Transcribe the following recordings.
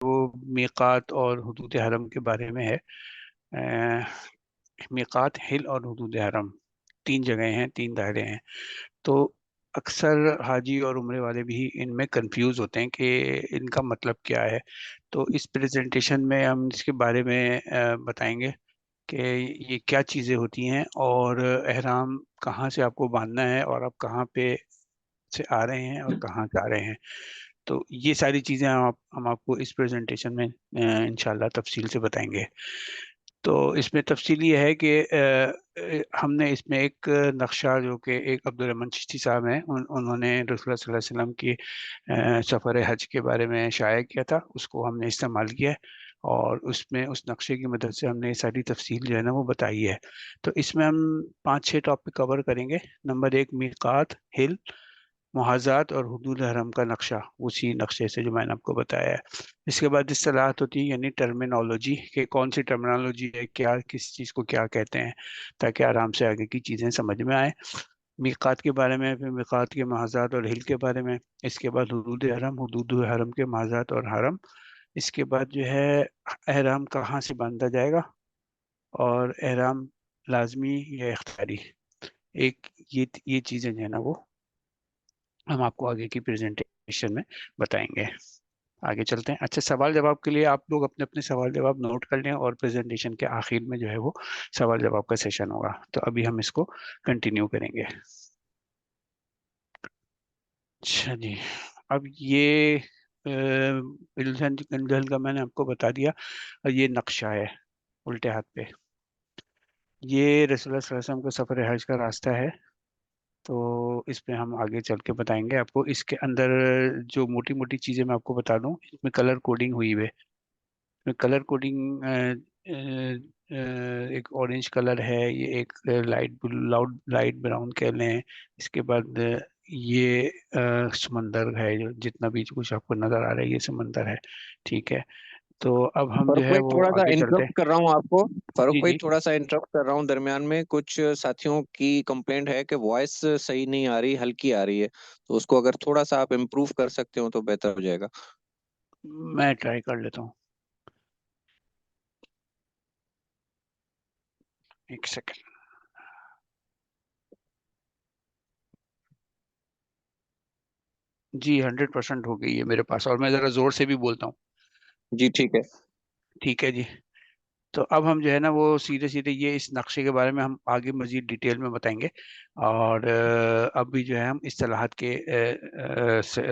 وہ میقات اور حدود حرم کے بارے میں ہے۔ میقات، ہل اور حدود حرم، تین جگہیں ہیں، تین دائرے ہیں۔ تو اکثر حاجی اور عمرے والے بھی ان میں کنفیوز ہوتے ہیں کہ ان کا مطلب کیا ہے۔ تو اس پریزنٹیشن میں ہم اس کے بارے میں بتائیں گے کہ یہ کیا چیزیں ہوتی ہیں، اور احرام کہاں سے آپ کو باندھنا ہے، اور آپ کہاں پہ سے آ رہے ہیں اور کہاں جا رہے ہیں۔ تو یہ ساری چیزیں ہم آپ کو اس پریزنٹیشن میں انشاءاللہ تفصیل سے بتائیں گے۔ تو اس میں تفصیل یہ ہے کہ ہم نے اس میں ایک نقشہ جو کہ ایک عبدالرحمن چشتی صاحب ہیں، انہوں نے رسول اللہ صلی اللہ علیہ وسلم کی سفر حج کے بارے میں شائع کیا تھا، اس کو ہم نے استعمال کیا ہے، اور اس میں اس نقشے کی مدد سے ہم نے یہ ساری تفصیل جو ہے نا وہ بتائی ہے۔ تو اس میں ہم 5-6 ٹاپک کور کریں گے۔ نمبر 1 میقات، ہل، محاذات اور حدود حرم کا نقشہ، اسی نقشے سے جو میں نے آپ کو بتایا ہے۔ اس کے بعد اصطلاحات ہوتی ہیں، یعنی ٹرمینالوجی، کہ کون سی ٹرمینالوجی ہے، کیا کس چیز کو کیا کہتے ہیں، تاکہ آرام سے آگے کی چیزیں سمجھ میں آئیں۔ میقات کے بارے میں، پھر میقات کے محاذات اور ہل کے بارے میں۔ اس کے بعد حدود حرم، حدود حرم کے محاذات اور حرم۔ اس کے بعد جو ہے احرام کہاں سے باندھا جائے گا، اور احرام لازمی یا اختیاری، ایک یہ چیزیں جو ہے نا وہ ہم آپ کو آگے کی پریزنٹیشن میں بتائیں گے۔ آگے چلتے ہیں۔ اچھا، سوال جواب کے لیے آپ لوگ اپنے اپنے سوال جواب نوٹ کر لیں، اور پریزنٹیشن کے آخر میں جو ہے وہ سوال جواب کا سیشن ہوگا۔ تو ابھی ہم اس کو کنٹینیو کریں گے۔ اچھا جی، اب یہ الجھن کا میں نے آپ کو بتا دیا، اور یہ نقشہ ہے الٹے ہاتھ پہ، یہ رسول اللہ صلی اللہ علیہ وسلم کا سفر حج کا راستہ ہے۔ تو اس پہ ہم آگے چل کے بتائیں گے آپ کو۔ اس کے اندر جو موٹی موٹی چیزیں میں آپ کو بتا دوں، اس میں کلر کوڈنگ ہوئی ہے۔ کلر کوڈنگ ایک اورنج کلر ہے، یہ ایک لائٹ براؤن کہہ لیں۔ اس کے بعد یہ سمندر ہے، جو جتنا بھی کچھ آپ کو نظر آ رہا ہے یہ سمندر ہے، ٹھیک ہے۔ تو اب ہم جو فاروق ہے بھائی وہ تھوڑا سا آگے چلتے انٹرپٹ ہیں۔ کر رہا ہوں آپ کو، فاروق جی بھائی جی تھوڑا سا انٹرپٹ کر رہا ہوں درمیان میں۔ کچھ ساتھیوں کی کمپلینٹ ہے کہ وائس صحیح نہیں آ رہی، ہلکی آ رہی ہے، تو اس کو اگر تھوڑا سا آپ امپروو کر سکتے ہو تو بہتر ہو جائے گا۔ میں ٹرائی کر لیتا ہوں، ایک سیکنڈ۔ جی 100% ہو گئی ہے میرے پاس، اور میں ذرا زور سے بھی بولتا ہوں۔ جی ٹھیک ہے۔ ٹھیک ہے جی۔ تو اب ہم جو ہے نا وہ سیدھے سیدھے یہ اس نقشے کے بارے میں ہم آگے مزید ڈیٹیل میں بتائیں گے، اور اب بھی جو ہے ہم اصطلاحات کے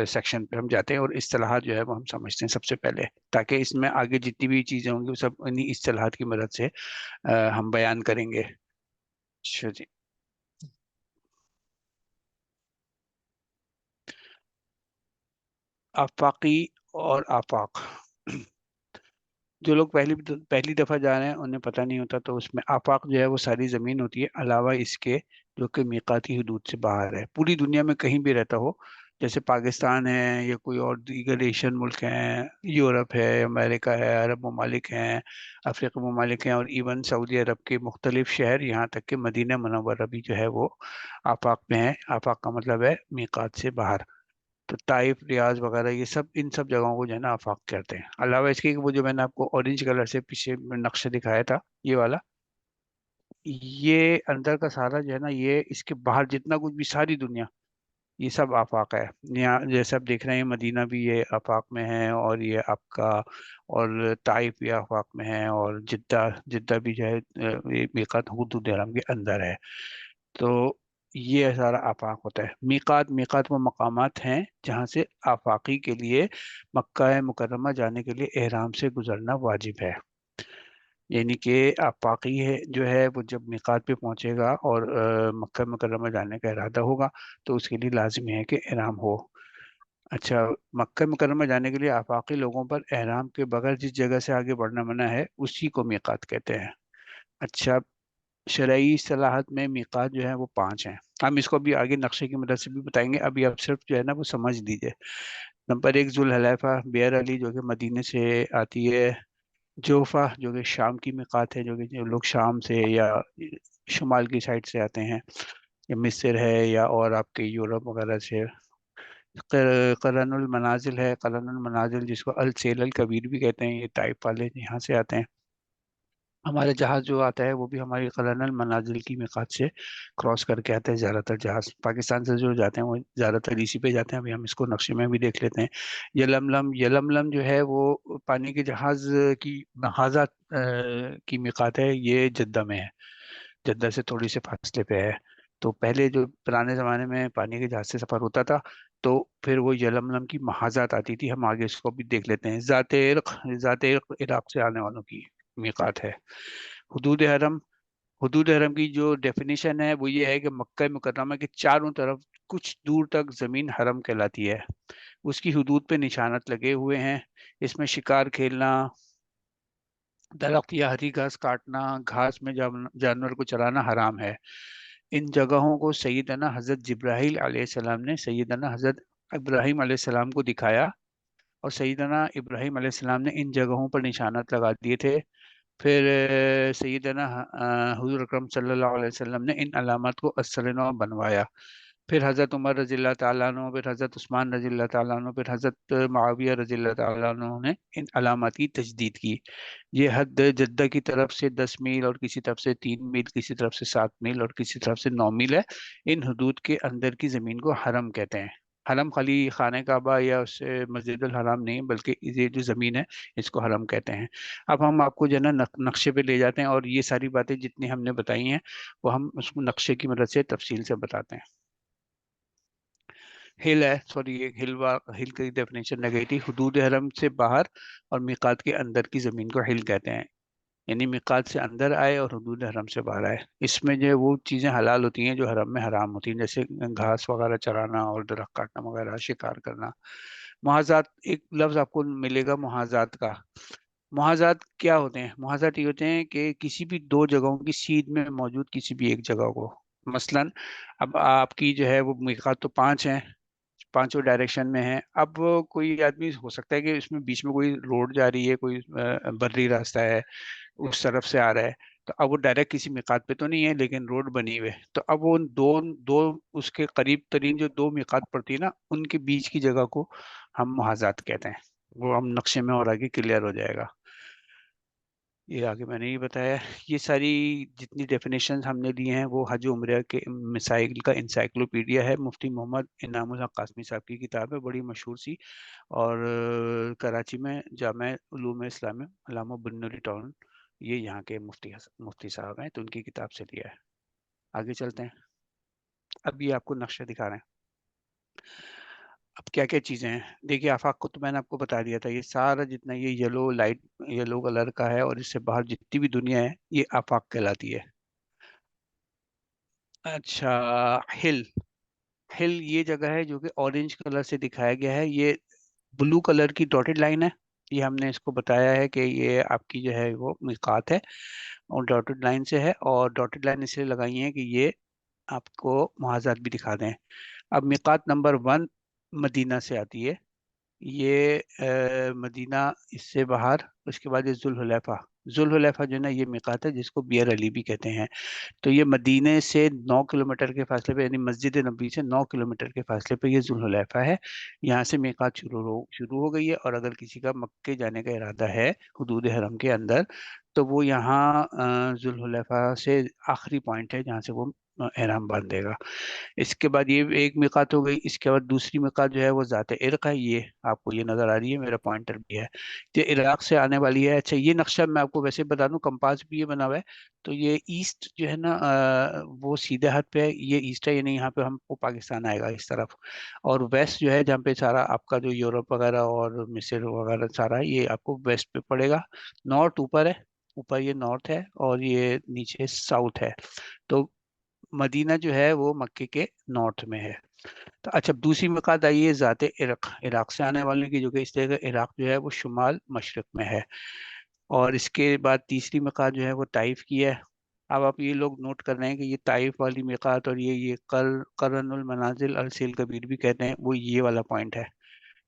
سیکشن پہ ہم جاتے ہیں، اور اصطلاحات جو ہے وہ ہم سمجھتے ہیں سب سے پہلے، تاکہ اس میں آگے جتنی بھی چیزیں ہوں گی وہ سب انہیں اصطلاحات کی مدد سے ہم بیان کریں گے۔ اچھا جی، آفاقی اور آفاق، جو لوگ پہلی دفعہ جا رہے ہیں انہیں پتہ نہیں ہوتا، تو اس میں آفاق جو ہے وہ ساری زمین ہوتی ہے، علاوہ اس کے جو کہ میقاتی حدود سے باہر ہے، پوری دنیا میں کہیں بھی رہتا ہو، جیسے پاکستان ہے یا کوئی اور دیگر ایشین ملک ہیں، یورپ ہے، امریکہ ہے، عرب ممالک ہیں، افریقی ممالک ہیں، اور ایون سعودی عرب کے مختلف شہر، یہاں تک کہ مدینہ منورہ بھی جو ہے وہ آفاق میں ہے۔ آفاق کا مطلب ہے میقات سے باہر۔ تو طائف، ریاض وغیرہ، یہ سب ان سب جگہوں کو جو ہے نا آفاق کہتے ہیں، علاوہ اس کے کہ وہ جو میں نے آپ کو اورنج کلر سے پیچھے نقشہ دکھایا تھا یہ والا، یہ اندر کا سارا جو ہے نا، یہ اس کے باہر جتنا کچھ بھی ساری دنیا، یہ سب آفاق ہے۔ یہاں جیسے آپ دیکھ رہے ہیں مدینہ بھی یہ آفاق میں ہے، اور یہ آپ کا، اور طائف بھی آفاق میں ہے، اور جدہ بھی جو ہے یہ میقات حدود حرم کے اندر ہے۔ تو یہ سارا آفاق ہوتا ہے۔ میقات وہ مقامات ہیں جہاں سے آفاقی کے لیے مکہ مکرمہ جانے کے لیے احرام سے گزرنا واجب ہے، یعنی کہ آفاقی ہے جو ہے وہ جب میقات پہ پہنچے گا اور مکہ مکرمہ جانے کا ارادہ ہوگا، تو اس کے لیے لازمی ہے کہ احرام ہو۔ اچھا، مکہ مکرمہ جانے کے لیے آفاقی لوگوں پر احرام کے بغیر جس جگہ سے آگے بڑھنا منع ہے اسی کو میقات کہتے ہیں۔ اچھا، شرعی اصطلاحات میں میقات جو ہے وہ 5 ہیں، ہم اس کو بھی آگے نقشے کی مدد سے بھی بتائیں گے، ابھی آپ صرف جو ہے نا وہ سمجھ لیجیے۔ نمبر 1 ذوالحلیفہ، بیر علی جو کہ مدینے سے آتی ہے، جوفا جو کہ شام کی میقات ہے، جو کہ جو لوگ شام سے یا شمال کی سائڈ سے آتے ہیں، یا مصر ہے، یا اور آپ کے یورپ وغیرہ سے، قرن المنازل ہے، قرن المنازل جس کو السیل الکبیر بھی کہتے ہیں، یہ ٹائپ والے یہاں سے آتے ہیں۔ ہمارے جہاز جو آتا ہے وہ بھی ہماری قرن المنازل کی میقات سے کراس کر کے آتے ہیں، زیادہ تر جہاز پاکستان سے جو جاتے ہیں وہ زیادہ تر اسی پہ جاتے ہیں۔ ابھی ہم اس کو نقشے میں بھی دیکھ لیتے ہیں۔ یلملم، یلملم جو ہے وہ پانی کے جہاز کی محاذات کی میقات ہے، یہ جدہ میں ہے، جدہ سے تھوڑی سے فاصلے پہ ہے۔ تو پہلے جو پرانے زمانے میں پانی کے جہاز سے سفر ہوتا تھا تو پھر وہ یلملم کی محاذات آتی تھی، ہم آگے اس کو بھی دیکھ لیتے ہیں۔ ذات عرق، ذات عرق عراق سے آنے والوں کی میقات ہے۔ حدود حرم، حدود حرم کی جو ڈیفینیشن ہے وہ یہ ہے کہ مکہ مکرمہ کے چاروں طرف کچھ دور تک زمین حرم کہلاتی ہے، اس کی حدود پہ نشانات لگے ہوئے ہیں، اس میں شکار کھیلنا، درخت یا ہری گھاس کاٹنا، گھاس میں جانور کو چرانا حرام ہے۔ ان جگہوں کو سیدنا حضرت جبرائیل علیہ السلام نے سیدنا حضرت ابراہیم علیہ السلام کو دکھایا، اور سیدنا ابراہیم علیہ السلام نے ان جگہوں پر نشانات لگا دیے تھے۔ پھر سیدنا حضور اکرم صلی اللہ علیہ وسلم نے ان علامات کو اثر بنوایا۔ پھر حضرت عمر رضی اللہ تعالیٰ عنہ، پھر حضرت عثمان رضی اللہ تعالیٰ عنہ، پھر حضرت معاویہ رضی اللہ تعالیٰ عنہ نے ان علامات کی تجدید کی۔ یہ حد جدہ کی طرف سے 10 میل، اور کسی طرف سے 3 میل، کسی طرف سے 7 میل، اور کسی طرف سے 9 میل ہے۔ ان حدود کے اندر کی زمین کو حرم کہتے ہیں۔ حرم خالی خانہ کعبہ یا اس سے مسجد الحرام نہیں، بلکہ یہ جو زمین ہے اس کو حرم کہتے ہیں۔ اب ہم آپ کو جو ہے نا نقشے پہ لے جاتے ہیں، اور یہ ساری باتیں جتنی ہم نے بتائی ہیں وہ ہم اس کو نقشے کی مدد سے تفصیل سے بتاتے ہیں۔ ہل ہے، سوری، یہ ہل کی ڈیفینیشن لگائی تھی، حدود حرم سے باہر اور میقات کے اندر کی زمین کو ہل کہتے ہیں، یعنی میقات سے اندر آئے اور حدود حرم سے باہر آئے۔ اس میں جو ہے وہ چیزیں حلال ہوتی ہیں جو حرم میں حرام ہوتی ہیں، جیسے گھاس وغیرہ چرانا اور درخت کاٹنا وغیرہ، شکار کرنا۔ محاذات، ایک لفظ آپ کو ملے گا محاذات کا۔ محاذات کیا ہوتے ہیں؟ محاذات یہ ہوتے ہیں کہ کسی بھی دو جگہوں کی سیدھ میں موجود کسی بھی ایک جگہ کو، مثلا اب آپ کی جو ہے وہ میقات تو 5 ہیں، پانچوں ڈائریکشن میں ہیں۔ اب کوئی آدمی ہو سکتا ہے کہ اس میں بیچ میں کوئی روڈ جا رہی ہے، کوئی بری راستہ ہے، اس طرف سے آ رہا ہے، تو اب وہ ڈائریکٹ کسی میقات پہ تو نہیں ہے لیکن روڈ بنی ہوئے، تو اب وہ دو دو اس کے قریب ترین جو دو میقات پڑتی ہے نا، ان کے بیچ کی جگہ کو ہم محاذات کہتے ہیں۔ وہ ہم نقشے میں اور آگے کلیئر ہو جائے گا۔ یہ آگے میں نے یہ بتایا، یہ ساری جتنی ڈیفینیشنز ہم نے دی ہیں وہ حج و عمرہ کے مسائل کا انسائکلوپیڈیا ہے، مفتی محمد انعام الحق قاسمی صاحب کی کتاب ہے، بڑی مشہور سی، اور کراچی میں جامع علوم اسلامیہ علامہ بن نوری ٹاؤن، یہ یہاں کے مفتی صاحب ہیں، تو ان کی کتاب سے لیا ہے۔ آگے چلتے ہیں، اب یہ آپ کو نقشہ دکھا رہے ہیں۔ اب کیا کیا چیزیں ہیں دیکھیے، آفاق کو تو میں نے آپ کو بتا دیا تھا، یہ سارا جتنا یہ یلو لائٹ، یلو کلر کا ہے، اور اس سے باہر جتنی بھی دنیا ہے یہ آفاق کہلاتی ہے۔ اچھا، ہل، ہل یہ جگہ ہے جو کہ اورنج کلر سے دکھایا گیا ہے، یہ بلو کلر کی ڈاٹڈ لائن ہے، یہ ہم نے اس کو بتایا ہے کہ یہ آپ کی جو ہے وہ میقات ہے، اور ڈاٹڈ لائن سے ہے، اور ڈاٹڈ لائن اس لیے لگائی ہے کہ یہ آپ کو محاذات بھی دکھا دیں۔ اب میقات نمبر 1 مدینہ سے آتی ہے، یہ مدینہ، اس سے باہر، اس کے بعد یہ ذوالحلیفہ، ذوالحلیفہ جو ہے نا یہ میقات ہے جس کو بیر علی بھی کہتے ہیں۔ تو یہ مدینے سے 9 کلومیٹر کے فاصلے پہ، یعنی مسجد نبی سے 9 کلومیٹر کے فاصلے پہ یہ ذوالحلیفہ ہے، یہاں سے میقات شروع ہو گئی ہے، اور اگر کسی کا مکے جانے کا ارادہ ہے حدود حرم کے اندر تو وہ یہاں ذوالحلیفہ سے آخری پوائنٹ ہے جہاں سے وہ احرام باندھے گا۔ اس کے بعد یہ ایک میقات ہو گئی، اس کے بعد دوسری میقات جو ہے وہ ذات عرق ہے، یہ آپ کو یہ نظر آ رہی ہے، میرا پوائنٹر بھی ہے، یہ عراق سے آنے والی ہے۔ اچھا، یہ نقشہ میں آپ کو ویسے بتا دوں، کمپاس بھی یہ بنا ہوا ہے، تو یہ ایسٹ جو ہے نا وہ سیدھے ہاتھ پہ ہے، یہ ایسٹ ہے، یعنی یہاں پہ ہم کو پاکستان آئے گا اس طرف، اور ویسٹ جو ہے جہاں پہ سارا آپ کا جو یورپ وغیرہ اور مصر وغیرہ سارا ہے یہ آپ کو ویسٹ پہ پڑے گا۔ نارتھ اوپر ہے، اوپر یہ نارتھ ہے، اور یہ نیچے ساؤتھ ہے، تو مدینہ جو ہے وہ مکے کے نارتھ میں ہے۔ تو اچھا، دوسری میقات آئی ہے ذات عرق، عراق سے آنے والے کی، جو کہ اس طرح کا عراق جو ہے وہ شمال مشرق میں ہے، اور اس کے بعد تیسری میقات جو ہے وہ طائف کی ہے۔ اب آپ یہ لوگ نوٹ کر رہے ہیں کہ یہ طائف والی میقات اور یہ قرن المنازل السیل کبیر بھی کہتے ہیں، وہ یہ والا پوائنٹ ہے،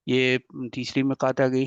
یہ تیسری میقات آ گئی۔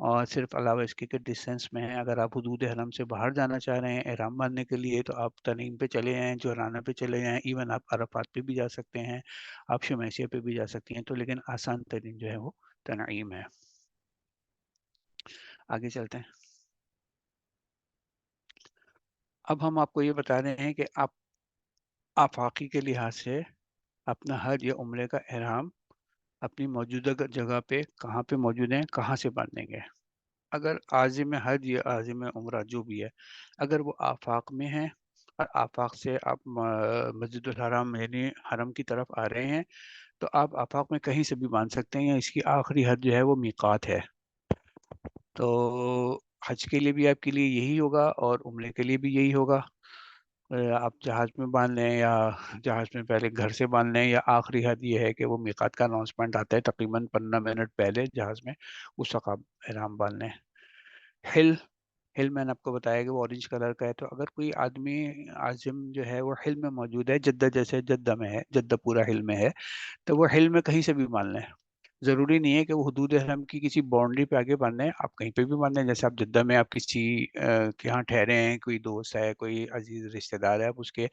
اور صرف علاوہ اس کے ڈسٹینس میں ہے. اگر آپ حدود حرم سے باہر جانا چاہ رہے ہیں احرام باندھنے کے لیے تو آپ تنعیم پہ چلے جائیں, جورانہ پہ چلے جائیں, ایون آپ عرفات پہ بھی جا سکتے ہیں, آپ شمیسیہ پہ بھی جا سکتی ہیں, تو لیکن آسان ترین جو ہے وہ تنعیم ہے. آگے چلتے ہیں. اب ہم آپ کو یہ بتا رہے ہیں کہ آپ آفاقی کے لحاظ سے اپنا حج یا عمرے کا احرام اپنی موجودہ جگہ پہ کہاں پہ موجود ہیں, کہاں سے باندھیں گے. اگر عازم حج یا عازم عمرہ جو بھی ہے, اگر وہ آفاق میں ہیں اور آفاق سے آپ مسجد الحرام یعنی حرم کی طرف آ رہے ہیں, تو آپ آفاق میں کہیں سے بھی باندھ سکتے ہیں, یا اس کی آخری حد جو ہے وہ میقات ہے. تو حج کے لیے بھی آپ کے لیے یہی ہوگا اور عمرے کے لیے بھی یہی ہوگا. آپ جہاز میں باندھ لیں یا جہاز میں پہلے گھر سے باندھ لیں, یا آخری حد یہ ہے کہ وہ میقات کا اناؤنسمنٹ آتا ہے تقریباً 15 منٹ پہلے جہاز میں, اس وقت آپ احرام باندھ لیں. ہل ہل میں نے آپ کو بتایا کہ وہ اورنج کلر کا ہے, تو اگر کوئی آدمی عازم جو ہے وہ ہل میں موجود ہے, جدہ جیسے جدہ میں ہے, جدہ پورا ہل میں ہے, تو وہ ہل میں کہیں سے بھی باندھ لیں. ضروری نہیں ہے کہ وہ حدود حرم کی کسی باؤنڈری پہ آگے باندھیں, آپ کہیں پہ بھی باندھیں. جیسے آپ جدہ میں آپ کسی کے یہاں ٹھہرے ہیں, کوئی دوست ہے, کوئی عزیز رشتہ دار ہے, آپ اس کے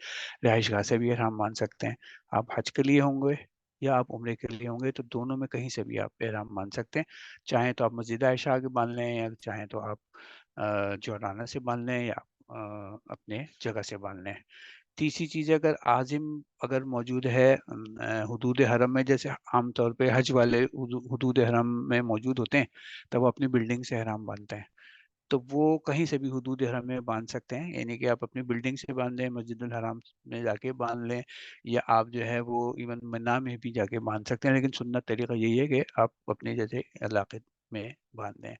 رہائش گاہ سے بھی احرام باندھ سکتے ہیں. آپ حج کے لیے ہوں گے یا آپ عمرے کے لیے ہوں گے, تو دونوں میں کہیں سے بھی آپ احرام باندھ سکتے ہیں. چاہیں تو آپ مسجد عائشہ آگے باندھ لیں, یا چاہیں تو آپ جورانہ سے باندھ لیں, یا اپنے جگہ سے باندھ لیں. تیسری چیز ہے, اگر عازم اگر موجود ہے حدود حرم میں, جیسے عام طور پہ حج والے حدود حرم میں موجود ہوتے ہیں, تب وہ اپنی بلڈنگ سے احرام باندھتے ہیں, تو وہ کہیں سے بھی حدود حرم میں باندھ سکتے ہیں. یعنی کہ آپ اپنی بلڈنگ سے باندھ لیں, مسجد الحرام میں جا کے باندھ لیں, یا آپ جو ہے وہ ایون منا میں بھی جا کے باندھ سکتے ہیں. لیکن سنت طریقہ یہی ہے کہ آپ اپنے جیسے علاقے میں باندھ دیں.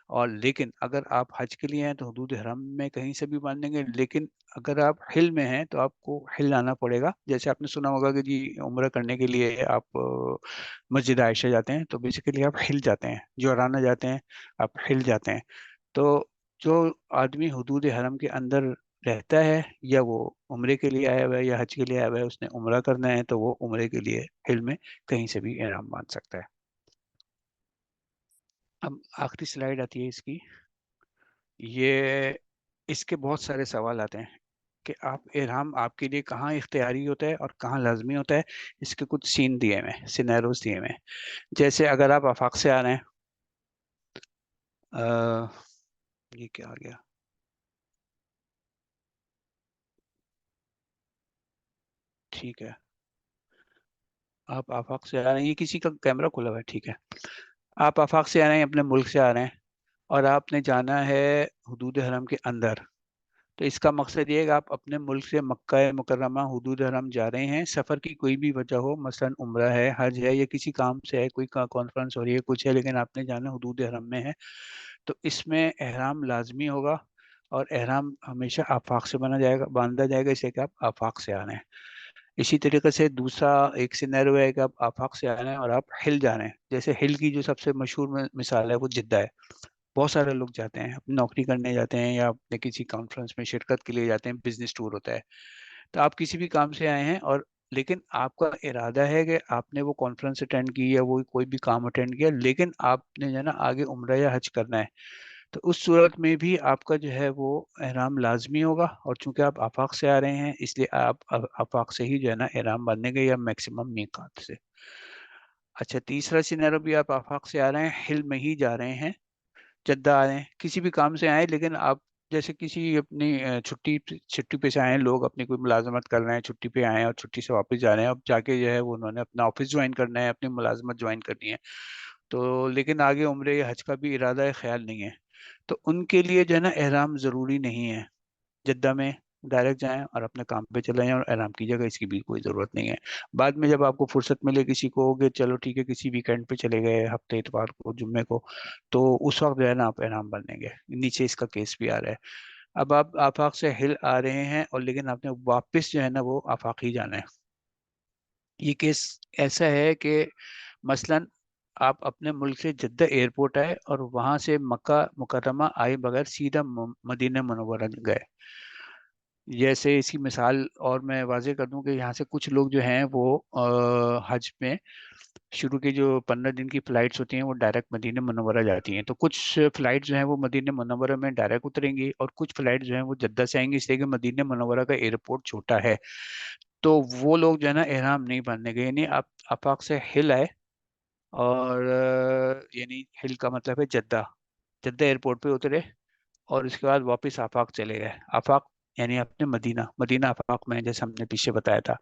اور لیکن اگر آپ حج کے لیے ہیں تو حدود حرم میں کہیں سے بھی باندھیں گے, لیکن اگر آپ حل میں ہیں تو آپ کو حل آنا پڑے گا. جیسے آپ نے سنا ہوگا کہ جی عمرہ کرنے کے لیے آپ مسجد عائشہ جاتے ہیں, تو بیسیکلی آپ حل جاتے ہیں, جورانہ جاتے ہیں, آپ حل جاتے ہیں. تو جو آدمی حدود حرم کے اندر رہتا ہے, یا وہ عمرے کے لیے آیا ہوا ہے یا حج کے لیے آیا ہوا ہے, اس نے عمرہ کرنا ہے, تو وہ عمرے کے لیے حل میں کہیں سے بھی احرام باندھ سکتا ہے. اب آخری سلائیڈ آتی ہے اس کی. یہ اس کے بہت سارے سوال آتے ہیں کہ آپ احرام آپ کے لیے کہاں اختیاری ہوتا ہے اور کہاں لازمی ہوتا ہے. اس کے کچھ سین دیے ہوئے ہیں, سینیروز دیے ہوئے ہیں. جیسے اگر آپ آفاق سے آ رہے ہیں, یہ کیا آ گیا, ٹھیک ہے, آپ آفاق سے آ رہے ہیں, یہ کسی کا کیمرہ کھلا ہوا ہے, ٹھیک ہے. آپ آفاق سے آ رہے ہیں, اپنے ملک سے آ رہے ہیں, اور آپ نے جانا ہے حدود حرم کے اندر. تو اس کا مقصد یہ ہے کہ آپ اپنے ملک سے مکہ مکرمہ حدود حرم جا رہے ہیں. سفر کی کوئی بھی وجہ ہو, مثلا عمرہ ہے, حج ہے, یا کسی کام سے ہے, کوئی کانفرنس ہو رہی ہے, کچھ ہے, لیکن آپ نے جانا حدود حرم میں ہے, تو اس میں احرام لازمی ہوگا. اور احرام ہمیشہ آفاق سے باندھا جائے گا, اسے کہ آپ آفاق سے آ رہے ہیں. اسی طریقے سے دوسرا ایک سینیرو ہے کہ آپ آفاق سے آ رہے ہیں اور آپ ہل جا رہے ہیں. جیسے ہل کی جو سب سے مشہور مثال ہے وہ جدہ ہے. بہت سارے لوگ جاتے ہیں, اپنی نوکری کرنے جاتے ہیں, یا اپنے کسی کانفرنس میں شرکت کے لیے جاتے ہیں, بزنس ٹور ہوتا ہے. تو آپ کسی بھی کام سے آئے ہیں, اور لیکن آپ کا ارادہ ہے کہ آپ نے وہ کانفرنس اٹینڈ کی یا وہ کوئی بھی کام اٹینڈ کیا, لیکن آپ نے جو ہے نا آگے عمرہ یا حج کرنا ہے, تو اس صورت میں بھی آپ کا جو ہے وہ احرام لازمی ہوگا. اور چونکہ آپ آفاق سے آ رہے ہیں, اس لیے آپ آفاق سے ہی جو ہے نا احرام باندھیں گے, یا میکسیمم میقات سے. اچھا, تیسرا سینیرو بھی آپ آفاق سے آ رہے ہیں, حل میں ہی جا رہے ہیں, جدہ آ رہے ہیں, کسی بھی کام سے آئے, لیکن آپ جیسے کسی اپنی چھٹی پہ سے آئے ہیں, لوگ اپنی کوئی ملازمت کر رہے ہیں, چھٹی پہ آئے ہیں اور چھٹی سے واپس جا رہے ہیں, اب جا کے جو ہے وہ انہوں نے اپنا آفس جوائن کرنا ہے, اپنی ملازمت جوائن کرنی ہے, تو لیکن آگے عمرے یا حج کا بھی ارادہ ہے, خیال نہیں ہے, تو ان کے لیے جو ہے نا احرام ضروری نہیں ہے. جدہ میں ڈائریکٹ جائیں اور اپنے کام پہ چلے جائیں, اور احرام کی جگہ اس کی بھی کوئی ضرورت نہیں ہے. بعد میں جب آپ کو فرصت ملے, کسی کو کہ چلو ٹھیک ہے کسی ویکینڈ پہ چلے گئے, ہفتے اتوار کو, جمعے کو, تو اس وقت جو ہے نا آپ احرام باندھیں گے. نیچے اس کا کیس بھی آ رہا ہے. اب آپ آفاق سے ہل آ رہے ہیں, اور لیکن آپ نے واپس جو ہے نا وہ آفاق ہی جانا ہے. یہ کیس ایسا ہے کہ مثلا آپ اپنے ملک سے جدہ ایئرپورٹ آئے, اور وہاں سے مکہ مکرمہ آئے بغیر سیدھا مدینہ منورہ گئے. جیسے اس کی مثال اور میں واضح کر دوں کہ یہاں سے کچھ لوگ جو ہیں وہ حج میں شروع کی جو 15 دن کی فلائٹس ہوتی ہیں وہ ڈائریکٹ مدینہ منورہ جاتی ہیں، تو کچھ فلائٹ جو ہیں وہ مدینہ منورہ میں ڈائریکٹ اتریں گی، اور کچھ فلائٹ جو ہیں وہ جدہ سے آئیں گی، اس لیے کہ مدینہ منورہ کا ایئرپورٹ چھوٹا ہے۔ تو وہ لوگ جو ہے نا احرام نہیں باندھنے گئے، یعنی آپ آفاق سے ہل آئے، اور یعنی ہل کا مطلب ہے جدہ، جدہ ایئرپورٹ پہ اترے، اور اس کے بعد واپس آفاق چلے گئے۔ آفاق یعنی اپنے مدینہ، مدینہ آفاق میں ہے، جیسے ہم نے پیچھے بتایا تھا۔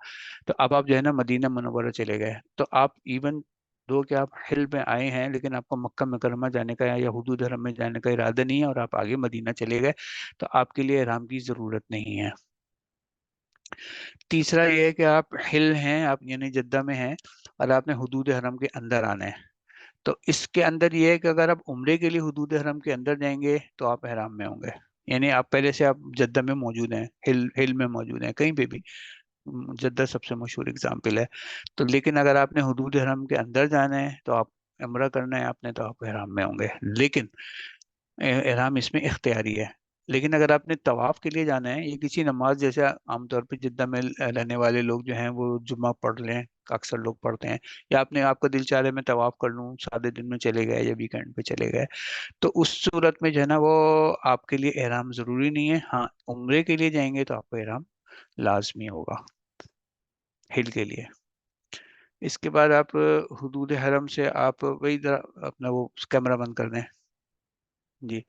تو اب آپ جو ہے نا مدینہ منورہ چلے گئے، تو آپ ایون دو کہ آپ حل میں آئے ہیں، لیکن آپ کو مکہ مکرمہ جانے کا یا حدود حرم میں جانے کا ارادہ نہیں ہے، اور آپ آگے مدینہ چلے گئے، تو آپ کے لیے احرام کی ضرورت نہیں ہے۔ تیسرا یہ ہے کہ آپ حل ہیں، آپ یعنی جدہ میں ہیں، اور آپ نے حدود حرم کے اندر آنا ہے، تو اس کے اندر یہ ہے کہ اگر آپ عمرے کے لیے حدود حرم کے اندر جائیں گے تو آپ احرام میں ہوں گے، یعنی آپ پہلے سے آپ جدہ میں موجود ہیں، ہل میں موجود ہیں، کہیں پہ بھی، جدہ سب سے مشہور اگزامپل ہے۔ تو لیکن اگر آپ نے حدود حرم کے اندر جانا ہے تو آپ عمرہ کرنا ہے آپ نے، تو آپ احرام میں ہوں گے، لیکن احرام اس میں اختیاری ہے۔ لیکن اگر آپ نے طواف کے لیے جانا ہے، یہ کسی نماز جیسے عام طور پہ جدہ میں رہنے والے لوگ جو ہیں وہ جمعہ پڑھ لیں، اکثر لوگ پڑھتے ہیں، یا آپ کا دل چاہ رہے میں طواف کر لوں، سادے دن میں چلے گئے یا ویکینڈ پہ چلے گئے، تو اس صورت میں جو ہے نا وہ آپ کے لیے احرام ضروری نہیں ہے۔ ہاں، عمرے کے لیے جائیں گے تو آپ کو احرام لازمی ہوگا ہل کے لیے۔ اس کے بعد آپ حدود حرم سے آپ وہی ذرا اپنا وہ کیمرہ بند کر دیں جی۔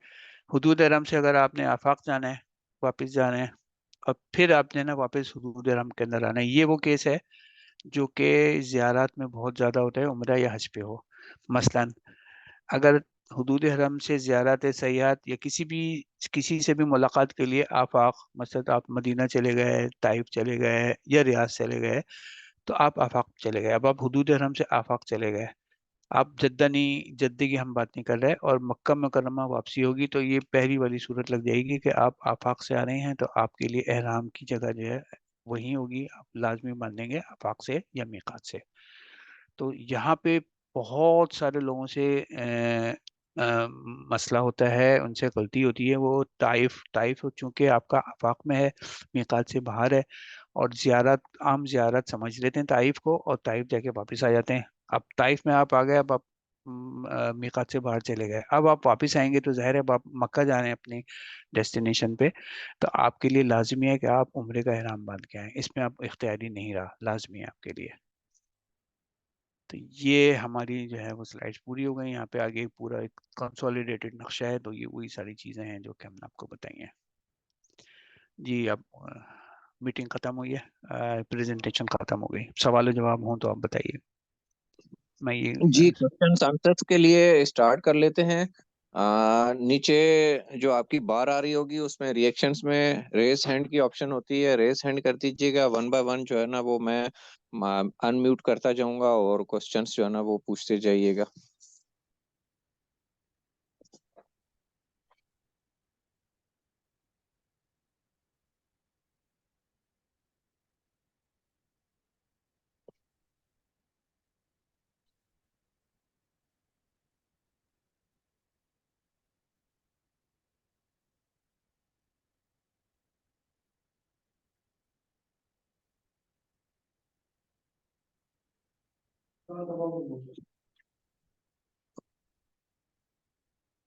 حدود حرم سے اگر آپ نے آفاق جانا ہے، واپس جانا ہے، اور پھر آپ نے نا واپس حدود حرم کے اندر آنا ہے، یہ وہ کیس ہے جو کہ زیارات میں بہت زیادہ ہوتا ہے، عمرہ یا حج پہ ہو۔ مثلا اگر حدود حرم سے زیارت سیاحت یا کسی سے بھی ملاقات کے لیے آفاق، مثلا آپ مدینہ چلے گئے، طائف چلے گئے یا ریاض چلے گئے، تو آپ آفاق چلے گئے۔ اب آپ حدود حرم سے آفاق چلے گئے، آپ جدہ نہیں، جدے کی ہم بات نہیں کر رہے، اور مکہ مکرمہ واپسی ہوگی، تو یہ پہلی والی صورت لگ جائے گی کہ آپ آفاق سے آ رہے ہیں، تو آپ کے لیے احرام کی جگہ جو ہے وہی ہوگی، آپ لازمی باندھیں گے آفاق سے یا میقات سے۔ تو یہاں پہ بہت سارے لوگوں سے مسئلہ ہوتا ہے، ان سے غلطی ہوتی ہے، وہ طائف چونکہ آپ کا آفاق میں ہے، میقات سے باہر ہے، اور عام زیارت سمجھ لیتے ہیں طائف کو، اور طائف جا کے واپس آ جاتے ہیں۔ اب طائف میں آپ آ گئے، اب آپ میقات سے باہر چلے گئے، اب آپ واپس آئیں گے تو ظاہر ہے اب آپ مکہ جا رہے ہیں اپنی ڈیسٹینیشن پہ، تو آپ کے لیے لازمی ہے کہ آپ عمرے کا احرام باندھ کے آئیں، اس میں آپ اختیاری نہیں رہا، لازمی ہے آپ کے لیے۔ تو یہ ہماری جو ہے وہ سلائڈس پوری ہو گئی، یہاں پہ آگے پورا ایک کنسولیڈیٹڈ نقشہ ہے، تو یہ وہی ساری چیزیں ہیں جو کہ ہم نے آپ کو بتائی ہیں جی۔ اب میٹنگ ختم ہوئی ہے، پریزنٹیشن ختم ہو گئی، سوال و جواب ہوں تو آپ بتائیے۔ میں یہ جی، کوشچنس آنسرس کے لیے اسٹارٹ کر لیتے ہیں۔ نیچے جو آپ کی بار آ رہی ہوگی اس میں ریئیکشنز میں ریز ہینڈ کی آپشن ہوتی ہے، ریز ہینڈ کر دیجیے گا، ون بائی ون جو ہے نا وہ میں ان میوٹ کرتا جاؤں گا، اور کوشچنس جو ہے نا وہ پوچھتے جائیے گا۔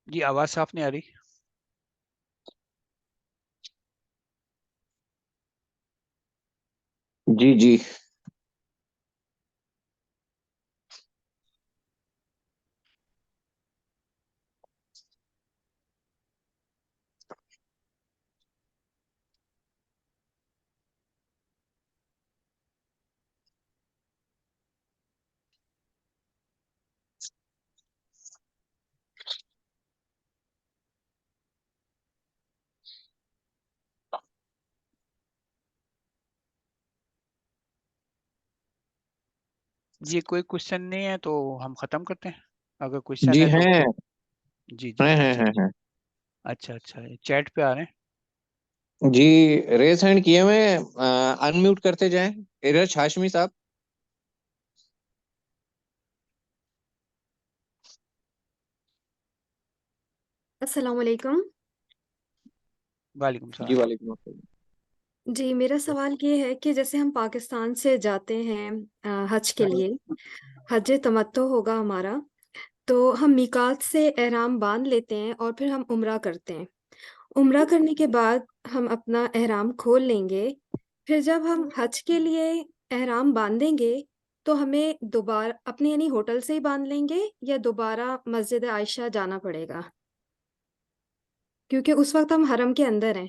جی آواز صاف نہیں آ رہی؟ جی جی جی کوئی کوشچن نہیں ہے تو ہم ختم کرتے ہیں، اگر کوشچن جی ہے تو ہیں جی جی ہیں اچھا ہیں ہیں اچھا اچھا، چیٹ پہ آ رہے ہیں۔ جی، ریز ہینڈ کیے ہوئے ان میوٹ کرتے جائیں، ارج ہاشمی صاحب۔ السلام علیکم۔ وعلیکم جی السلام۔ وعلیکم السلام۔ جی میرا سوال یہ ہے کہ جیسے ہم پاکستان سے جاتے ہیں حج کے لیے، حج تمتع ہوگا ہمارا، تو ہم میقات سے احرام باندھ لیتے ہیں اور پھر ہم عمرہ کرتے ہیں۔ عمرہ کرنے کے بعد ہم اپنا احرام کھول لیں گے، پھر جب ہم حج کے لیے احرام باندھیں گے تو ہمیں دوبارہ اپنے یعنی ہوٹل سے ہی باندھ لیں گے یا دوبارہ مسجد عائشہ جانا پڑے گا؟ کیونکہ اس وقت ہم حرم کے اندر ہیں۔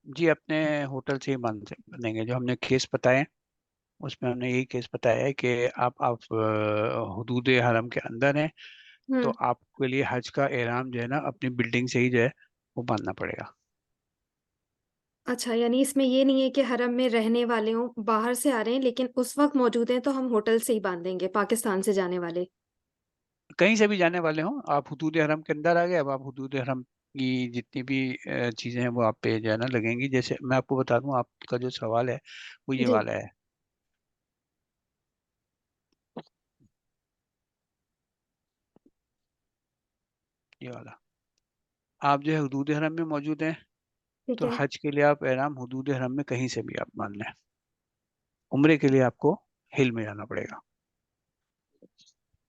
جی اپنے ہوٹل سے ہی بنیں گے، جو ہم نے کیس بتائے اس میں ہم نے یہی کیس بتایا ہے کہ آپ حدود حرم کے اندر ہیں، تو ہوں آپ کے لیے حج کا احرام جو ہے نا اپنی بلڈنگ سے ہی جو ہے وہ باندھنا پڑے گا۔ اچھا، یعنی اس میں یہ نہیں ہے کہ حرم میں رہنے والے ہوں، باہر سے آ رہے ہیں لیکن اس وقت موجود ہیں تو ہم ہوٹل سے ہی باندھیں گے، پاکستان سے جانے والے۔ کہیں سے بھی جانے والے ہوں، آپ حدود حرم کے اندر آ گئے، اب آپ حدود حرم کی جتنی بھی چیزیں ہیں وہ آپ پہ جو ہے نا لگیں گی۔ جیسے میں آپ کو بتا دوں، آپ کا جو سوال ہے وہ یہ جی والا ہے، یہ والا آپ جو ہے حدود حرم میں موجود ہیں، ٹھیک تو ہے، حج کے لیے آپ احرام حدود حرم میں کہیں سے بھی آپ مان لیں، عمرے کے لیے آپ کو ہل میں جانا پڑے گا۔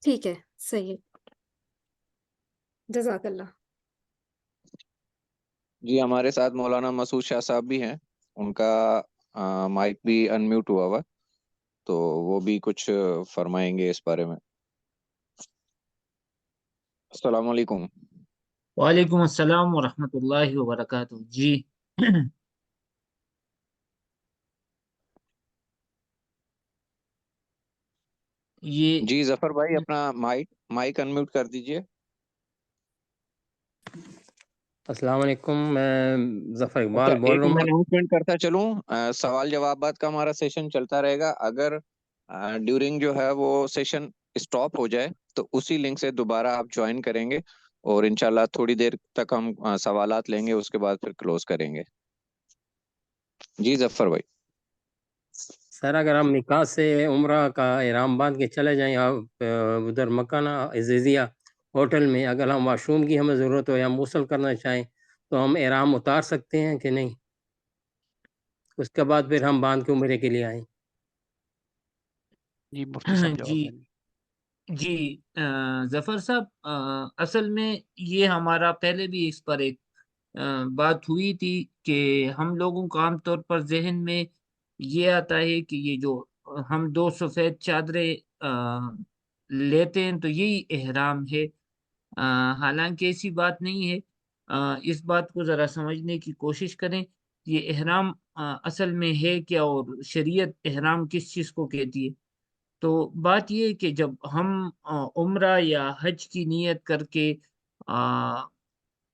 ٹھیک ہے، صحیح ہے، جزاک اللہ۔ جی ہمارے ساتھ مولانا مسعود شاہ صاحب بھی ہیں، ان کا مائک بھی انمیوٹ ہوا ہوا، تو وہ بھی کچھ فرمائیں گے اس بارے میں۔ السلام علیکم۔ وعلیکم السلام ورحمۃ اللہ وبرکاتہ۔ جی یہ جی ظفر بھائی اپنا مائک انمیوٹ کر دیجئے۔ السلام علیکم، میں ظفر اچھا اقبال بول ایک رہا میں ہوں۔ اناؤنسمنٹ کرتا چلوں، سوال جوابات کا ہمارا سیشن چلتا رہے گا، اگر ڈیورنگ جو ہے وہ سیشن اسٹاپ ہو جائے تو اسی لنک سے دوبارہ آپ جوائن کریں گے، اور انشاءاللہ تھوڑی دیر تک ہم سوالات لیں گے، اس کے بعد پھر کلوز کریں گے۔ جی ظفر بھائی۔ سر اگر ہم نکاح سے عمرہ کا احرام باندھ کے چلے جائیں آپ ادھر مکانہ عزیزیہ ہوٹل میں، اگر ہم واش روم کی ہمیں ضرورت ہو یا ہم غسل کرنا چاہیں تو ہم احرام اتار سکتے ہیں کہ نہیں؟ اس کے بعد پھر ہم باندھ کے عمرے کے لیے آئیں۔ جی مفتی صاحب جواب جی دیں گے۔ جی ظفر صاحب، اصل میں یہ ہمارا پہلے بھی اس پر ایک بات ہوئی تھی کہ ہم لوگوں کو عام طور پر ذہن میں یہ آتا ہے کہ یہ جو ہم دو سفید چادریں لیتے ہیں تو یہی احرام ہے، حالانکہ ایسی بات نہیں ہے۔ اس بات کو ذرا سمجھنے کی کوشش کریں، یہ احرام اصل میں ہے کیا، اور شریعت احرام کس چیز کو کہتی ہے۔ تو بات یہ ہے کہ جب ہم عمرہ یا حج کی نیت کر کے آ،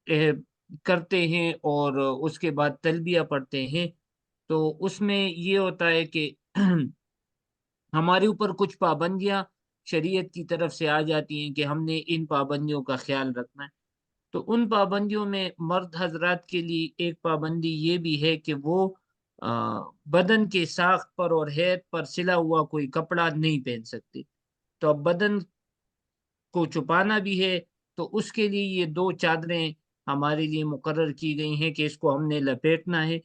اح- کرتے ہیں اور اس کے بعد تلبیہ پڑھتے ہیں، تو اس میں یہ ہوتا ہے کہ ہمارے اوپر کچھ پابندیاں شریعت کی طرف سے آ جاتی ہیں کہ ہم نے ان پابندیوں کا خیال رکھنا ہے۔ تو ان پابندیوں میں مرد حضرات کے لیے ایک پابندی یہ بھی ہے کہ وہ آ، بدن کے ساخت پر اور ہیئت پر سلا ہوا کوئی کپڑا نہیں پہن سکتے۔ تو اب بدن کو چھپانا بھی ہے، تو اس کے لیے یہ دو چادریں ہمارے لیے مقرر کی گئی ہیں کہ اس کو ہم نے لپیٹنا ہے۔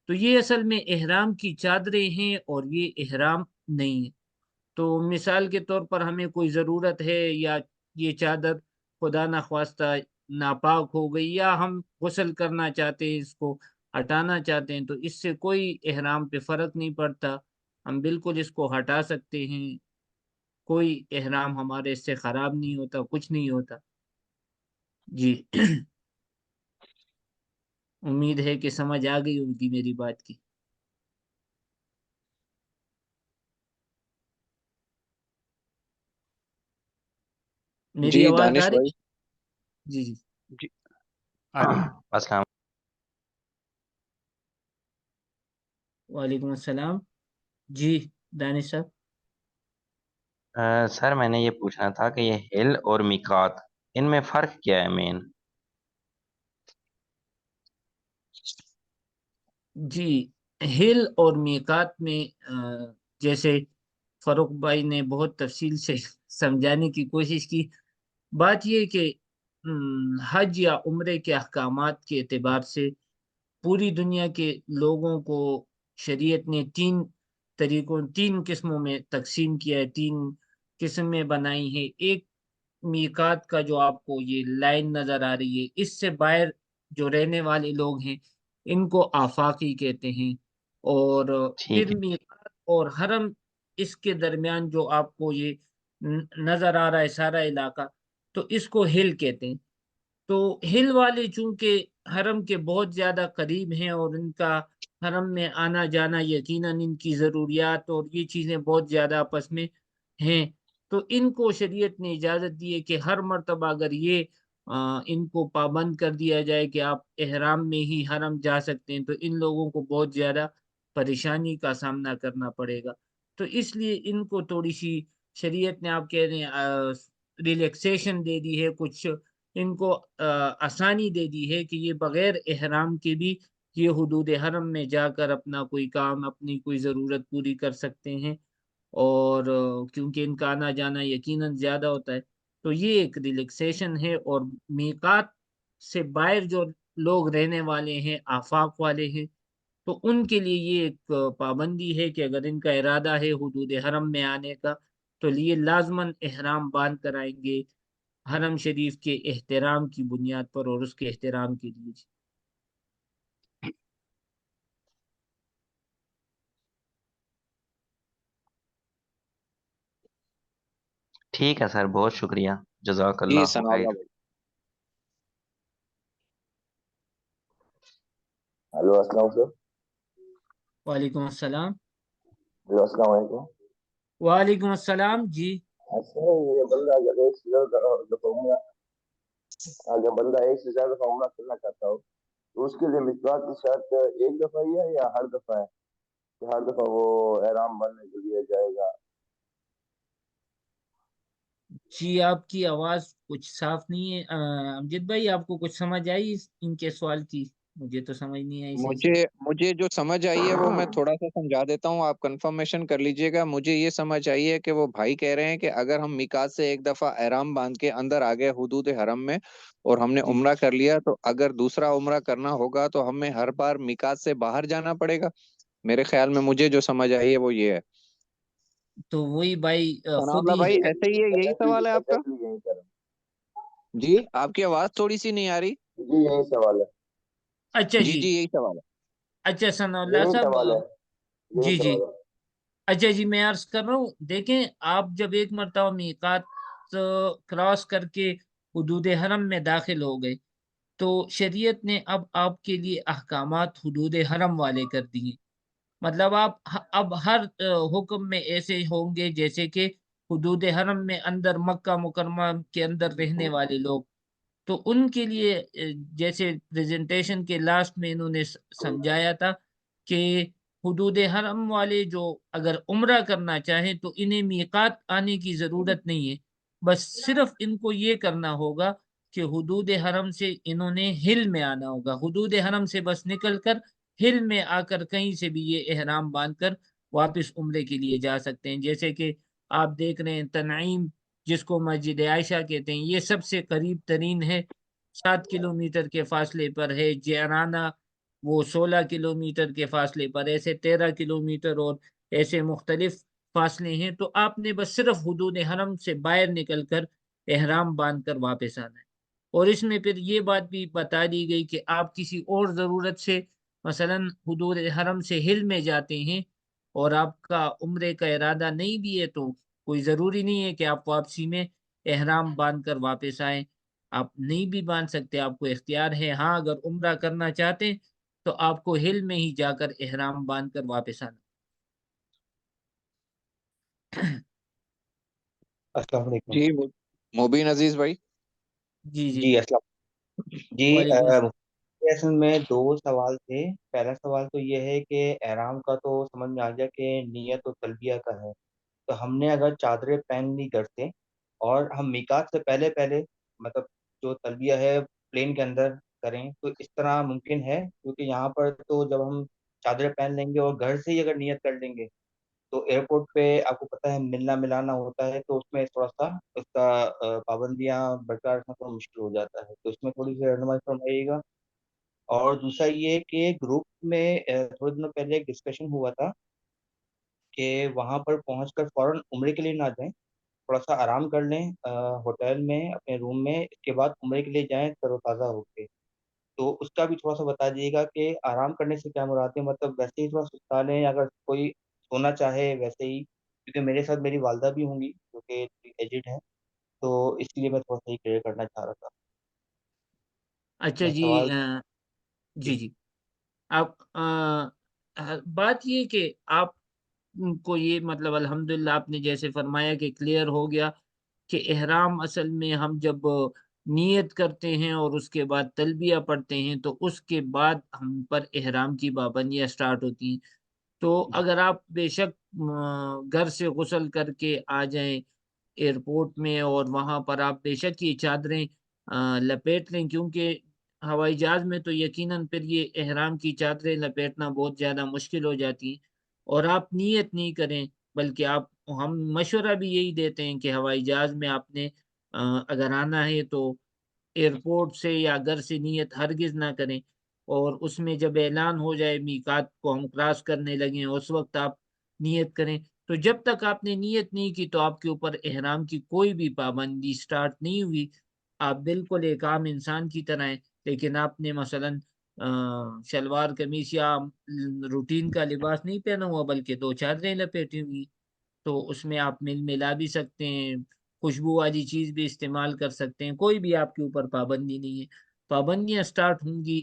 تو یہ اصل میں احرام کی چادریں ہیں اور یہ احرام نہیں ہے۔ تو مثال کے طور پر ہمیں کوئی ضرورت ہے یا یہ چادر خدا نخواستہ ناپاک ہو گئی، یا ہم غسل کرنا چاہتے ہیں، اس کو ہٹانا چاہتے ہیں، تو اس سے کوئی احرام پہ فرق نہیں پڑتا، ہم بالکل اس کو ہٹا سکتے ہیں، کوئی احرام ہمارے اس سے خراب نہیں ہوتا، کچھ نہیں ہوتا۔ جی امید ہے کہ سمجھ آ گئی ہوگی میری بات کی۔ میری جی آواز آ دانش رہی بھائی۔ ہے؟ جی جی جی آ رہی ہے۔ السلام وعلیکم السلام۔ جی دانش صاحب۔ سر میں نے یہ پوچھنا تھا کہ یہ ہل اور میقات، ان میں فرق کیا ہے مین؟ جی ہل اور میقات میں جیسے فاروق بھائی نے بہت تفصیل سے سمجھانے کی کوشش کی، بات یہ کہ حج یا عمرے کے احکامات کے اعتبار سے پوری دنیا کے لوگوں کو شریعت نے تین قسموں میں تقسیم کیا ہے، 3 قسمیں بنائی ہیں۔ ایک میقات کا جو آپ کو یہ لائن نظر آ رہی ہے، اس سے باہر جو رہنے والے لوگ ہیں ان کو آفاقی کہتے ہیں، اور ٹھیک پھر ہے میقات اور حرم، اس کے درمیان جو آپ کو یہ نظر آ رہا ہے سارا علاقہ، تو اس کو ہل کہتے ہیں۔ تو ہل والے چونکہ حرم کے بہت زیادہ قریب ہیں اور ان کا حرم میں آنا جانا یقیناً ان کی ضروریات اور یہ چیزیں بہت زیادہ آپس میں ہیں، تو ان کو شریعت نے اجازت دی ہے کہ ہر مرتبہ اگر یہ ان کو پابند کر دیا جائے کہ آپ احرام میں ہی حرم جا سکتے ہیں، تو ان لوگوں کو بہت زیادہ پریشانی کا سامنا کرنا پڑے گا۔ تو اس لیے ان کو تھوڑی سی شریعت نے، آپ کہہ رہے ہیں، ریلیکسیشن دے دی ہے، کچھ ان کو آسانی دے دی ہے کہ یہ بغیر احرام کے بھی یہ حدود حرم میں جا کر اپنا کوئی کام، اپنی کوئی ضرورت پوری کر سکتے ہیں، اور کیونکہ ان کا آنا جانا یقیناً زیادہ ہوتا ہے، تو یہ ایک ریلیکسیشن ہے۔ اور میقات سے باہر جو لوگ رہنے والے ہیں، آفاق والے ہیں، تو ان کے لیے یہ ایک پابندی ہے کہ اگر ان کا ارادہ ہے حدود حرم میں آنے کا، تو یہ لازماً احرام باندھ کر آئیں گے، حرم شریف کے احترام کی بنیاد پر اور اس کے احترام کے لیے۔ ٹھیک ہے سر، بہت شکریہ، جزاک جی اللہ ثناء خیر۔ اللہ بھائی۔ ہلو السلام علیکم وعلیکم السلام۔ سر، السلام علیکم۔ وعلیکم السلام جی۔ اچھا، یہ بندہ اگر ایک سے زیادہ دفعہ عمرہ اگر بندہ ایک سے زیادہ دفعہ عمرہ کرنا چاہتا ہو تو اس کے لیے مقدار کی شرط ایک دفعہ ہی ہے یا ہر دفعہ ہے کہ ہر دفعہ وہ احرام بننے کے لیے جائے گا؟ جی آپ کی آواز کچھ صاف نہیں ہے امجد بھائی، آپ کو کچھ سمجھ آئی ان کے سوال کی؟ مجھے تو سمجھ نہیں آئی صحیح سے۔ مجھے جو سمجھ آئی ہے وہ میں تھوڑا سا سمجھا دیتا ہوں، آپ کنفرمیشن کر لیجئے گا۔ مجھے یہ سمجھ آئی ہے کہ وہ بھائی کہہ رہے ہیں کہ اگر ہم میقات سے ایک دفعہ احرام باندھ کے اندر آ گئے حدود حرم میں اور ہم نے جی عمرہ کر لیا، تو اگر دوسرا عمرہ کرنا ہوگا تو ہمیں ہر بار میقات سے باہر جانا پڑے گا۔ میرے خیال میں مجھے جو سمجھ آئی ہے وہ یہ ہے۔ تو وہی بھائی ثناء خود اللہ ہی بھائی ایسے ہی ہے، یہی سوال ہے آپ کا؟ جی آپ کی آواز تھوڑی سی نہیں آ رہی۔ جی یہی سوال ہے۔ اچھا جی جی، جی یہی سوال ہے، اچھا ثناء اللہ یہی صاحب، سوال ہے، یہی جی جی، سوال ہے۔ اچھا جی، میں عرض کر رہا ہوں، دیکھیں آپ جب ایک مرتبہ میقات کراس کر کے حدود حرم میں داخل ہو گئے، تو شریعت نے اب آپ کے لیے احکامات حدود حرم والے کر دیے۔ مطلب آپ اب ہر حکم میں ایسے ہوں گے جیسے کہ حدود حرم میں اندر مکہ مکرمہ کے اندر رہنے والے لوگ، تو ان کے لیے جیسے پریزنٹیشن کے لاسٹ میں انہوں نے سمجھایا تھا کہ حدود حرم والے جو اگر عمرہ کرنا چاہیں تو انہیں میقات آنے کی ضرورت نہیں ہے، بس صرف ان کو یہ کرنا ہوگا کہ حدود حرم سے انہوں نے ہل میں آنا ہوگا، حدود حرم سے بس نکل کر ہل میں آ کر کہیں سے بھی یہ احرام باندھ کر واپس عمرے کے لیے جا سکتے ہیں۔ جیسے کہ آپ دیکھ رہے ہیں تنعیم، جس کو مسجد عائشہ کہتے ہیں، یہ سب سے قریب ترین ہے، 7 کلومیٹر کے فاصلے پر ہے۔ جیرانہ وہ 16 کلومیٹر کے فاصلے پر، ایسے 13 کلومیٹر اور ایسے مختلف فاصلے ہیں۔ تو آپ نے بس صرف حدود حرم سے باہر نکل کر احرام باندھ کر واپس آنا ہے، اور اس میں پھر یہ بات بھی بتا دی گئی کہ آپ کسی اور ضرورت سے مثلا حدود حرم سے ہل میں جاتے ہیں اور آپ کا عمرے کا ارادہ نہیں بھی ہے، تو کوئی ضروری نہیں ہے کہ آپ واپسی میں احرام باندھ کر واپس آئیں، آپ نہیں بھی باندھ سکتے، آپ کو اختیار ہے۔ ہاں اگر عمرہ کرنا چاہتے ہیں تو آپ کو ہل میں ہی جا کر احرام باندھ کر واپس آنا۔ السلام علیکم۔ جی مبین عزیز بھائی۔ جی جی، جی السلام جی وعلیکم السلام۔ اصل میں 2 سوال تھے۔ پہلا سوال تو یہ ہے کہ احرام کا تو سمجھ میں آ گیا کہ نیت و تلبیہ کا ہے، تو ہم نے اگر چادریں پہن لی گھر سے اور ہم میقات سے پہلے پہلے مطلب جو تلبیہ ہے پلین کے اندر کریں، تو اس طرح ممکن ہے؟ کیونکہ یہاں پر تو جب ہم چادریں پہن لیں گے اور گھر سے ہی اگر نیت کر لیں گے تو ایئرپورٹ پہ آپ کو پتہ ہے ملنا ملانا ہوتا ہے، تو اس میں تھوڑا سا اس کا پابندیاں برقرار رکھنا تھوڑا مشکل ہو جاتا ہے، تو اس میں تھوڑی سی رہنمائی فرمائیے گا۔ اور دوسرا یہ کہ گروپ میں تھوڑے دنوں پہلے ایک ڈسکشن ہوا تھا کہ وہاں پر پہنچ کر فوراً عمرے کے لیے نہ جائیں، تھوڑا سا آرام کر لیں ہوٹل میں اپنے روم میں، اس کے بعد عمرے کے لیے جائیں تر و تازہ ہو کے. تو اس کا بھی تھوڑا سا بتا دیجیے گا کہ آرام کرنے سے کیا مراد ہے، مطلب ویسے ہی تھوڑا سستا لیں، اگر کوئی سونا چاہے ویسے ہی، کیونکہ میرے ساتھ میری والدہ بھی ہوں گی جو کہ ایجڈ ہیں، تو اس لیے میں تھوڑا سا ہی کلیئر کرنا چاہ رہا تھا. اچھا میں جی. سوال جی جی. آپ بات یہ کہ آپ کو یہ مطلب الحمدللہ آپ نے جیسے فرمایا کہ کلیئر ہو گیا کہ احرام اصل میں ہم جب نیت کرتے ہیں اور اس کے بعد تلبیہ پڑھتے ہیں تو اس کے بعد ہم پر احرام کی پابندیاں سٹارٹ ہوتی ہیں. تو اگر آپ بے شک گھر سے غسل کر کے آ جائیں ایئرپورٹ میں اور وہاں پر آپ بے شک یہ چادریں لپیٹ لیں، کیونکہ ہوائی جہاز میں تو یقیناً پھر یہ احرام کی چادریں لپیٹنا بہت زیادہ مشکل ہو جاتی ہیں، اور آپ نیت نہیں کریں بلکہ ہم مشورہ بھی یہی دیتے ہیں کہ ہوائی جہاز میں آپ نے اگر آنا ہے تو ایئرپورٹ سے یا گھر سے نیت ہرگز نہ کریں، اور اس میں جب اعلان ہو جائے میقات کو ہم کراس کرنے لگیں اس وقت آپ نیت کریں. تو جب تک آپ نے نیت نہیں کی تو آپ کے اوپر احرام کی کوئی بھی پابندی سٹارٹ نہیں ہوئی. آپ بالکل ایک عام انسان کی طرح ہیں، لیکن آپ نے مثلا شلوار قمیص یا روٹین کا لباس نہیں پہنا ہوا بلکہ 2 چادریں لپیٹی ہوئی، تو اس میں آپ ملا بھی سکتے ہیں، خوشبو والی چیز بھی استعمال کر سکتے ہیں، کوئی بھی آپ کے اوپر پابندی نہیں ہے. پابندیاں سٹارٹ ہوں گی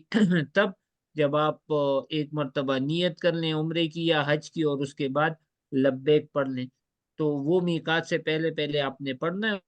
تب جب آپ ایک مرتبہ نیت کر لیں عمرے کی یا حج کی اور اس کے بعد لبیک پڑھ لیں. تو وہ میقات سے پہلے پہلے آپ نے پڑھنا ہے